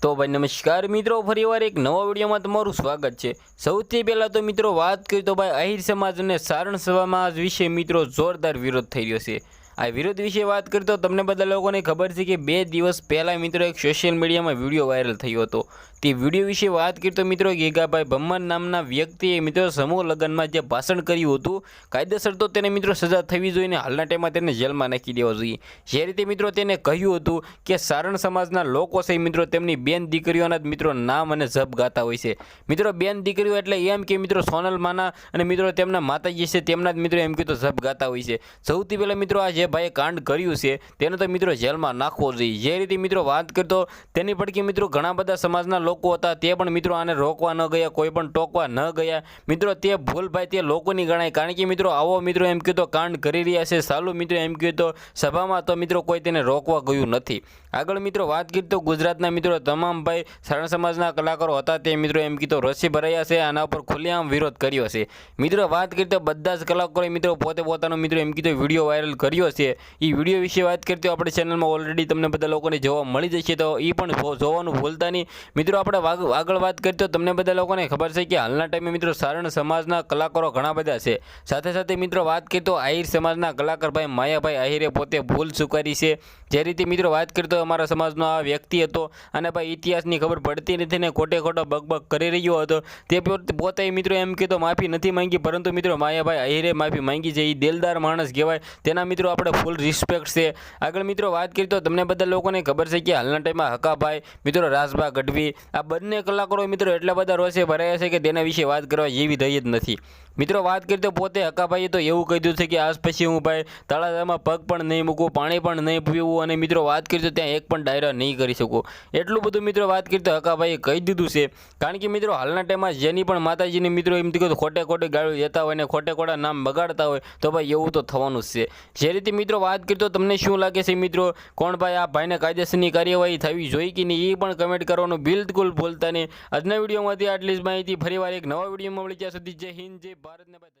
तो भाई नमस्कार मित्रों, फरीवार एक नवा विडियो में तमारुं स्वागत है। सौथी पहला तो मित्रों बात करीए तो भाई आहिर समाज ने सारण सभा में आज विषय मित्रों जोरदार विरोध थई रह्यो छे। आ विरोध विषय बात करीए तो तमने बधा लोकोने खबर छे कि 2 दिवस पहला मित्रों एक सोशियल मीडिया में विडियो वायरल थयो हतो। ते विडियो विषय बात करीए तो मित्रों गीगाभाई भम्मर नामना व्यक्तिए मित्रों समूह लग्न में जे भाषण कर्युं हतुं, कायदेसर तो तेने मित्रों सजा थवी जोईए ने हालना टाइम में तेने जेल में नाखी देवा जोईए। जे रीते मित्रों तेने कह्युं हतुं कि सारण समाजना लोको छे मित्रों तेमनी बेन दीकरीओना मित्रों नाम अने जप गाता होय छे। मित्रों बेन दीकरीओ एटले एम के मित्रों सोनल माना अने मित्रों तेमना माताजी छे तेमना मित्रों एम के तो जप गाता होय छे। सौथी पहला मित्रों आ जे भाई कांड कर्युं छे तेने तो मित्रों जेल में नाखवो जोईए। जे रीते मित्रों बात करतो तेनी पड़की मित्रों घणा बधा समाजना लोको हता ते पण मित्रों आने रोकवा न गया, कोई पण टोकवा न गया। मित्रों ते भूल भाई ते लोकोनी गणाय, कारण के मित्रों आवो मित्रों एम के तो कांड करी रह्या छे सालू मित्रों एम के तो सभा में तो मित्रों कोई तेने रोकवा गयुं नथी। आगळ मित्रों बात करीए तो गुजरातना मित्रों तमाम भाई सारण समाजना कलाकारो हता ते मित्रों एम की तो रसी भराया छे, आना पर खुलेआम विरोध कर्यो छे। मित्रों बात करीए तो बधा ज कलाकारोए मित्रों पोते पोतानो मित्रों एम की तो विडियो वायरल कर्यो छे। ई विडियो विषे बात करीए तो आपणे चेनल में ऑलरेडी तमने बधा लोकोने जोवा मळी जशे, तो ई पण जोवानुं भूलता नहीं। मित्रों आपणे आगळ बात करीए तो तमने बधा लोकोने खबर छे कि हालना टाइमे मित्रों सारण समाजना कलाकारो घणा बधा छे। साथे साथे मित्रों बात करीए तो आहिर समाजना कलाकार भाई मायाभाई आहिरे पोते भूल स्वीकारी छे। जे रीते मित्रों बात करीए तो अमारा समाजनो आ व्यक्ति हतो अने भाई इतिहासनी खबर पड़ती नथी ने खोटे खोटो बकबक करी रह्यो हतो। ते पोते मित्रों एम के तो माफी नथी मांगी, परंतु मित्रों मायाभाई आहिरे माफी मांगी छे। ई दिलदार माणस कहेवाय, तेना मित्रों आपणे फूल रिस्पेक्ट छे। आगळ मित्रों बात करीए तो तमने बधा लोकोने खबर छे कि हालना टाइममां हकाभाई मित्रों राजभा गढ़वी आ बंने कलाकारो मित्रों एटला बधा रोषे भराया छे कि तेना विषे वात करवा जेवी रही ज नथी। मित्रों बात करीए तो पोते हकाभाईए तो एवुं कही दीधुं छे कि आज पछी हूँ भाई तळाजामां पग पण नहीं मूकूं, पाणी पण नहीं पीवुं अने मित्रों बात करीए तो त्यां एक पण डायरा नहीं करी शकूं। एटलुं बधुं मित्रों बात करीए तो हकाभाईए कही दीधुं छे, कारण के मित्रों हालना टाइममां जेनी पण माताजीने मित्रों एम कीधुं खोटे खोटे गाळियो देता होय ने खोटे खोटा नाम बगाड़ता होय तो भाई एवुं तो थवानुं ज छे। जे रीते मित्रों बात करीए तो तमने शुं लागे छे मित्रों, कोण भाई आ भाईने कायदेसरनी कार्यवाही थवी जोईए कि नहीं ए पण कमेंट करवानुं बिल्कुल भूलता नहीं। આજના વિડીયોમાંથી આટલી જ માહિતી। ફરીવાર એક નવા વિડીયોમાં મળી, ત્યાં સુધી જય હિન્દ, જય ભારત ને ભાઈ।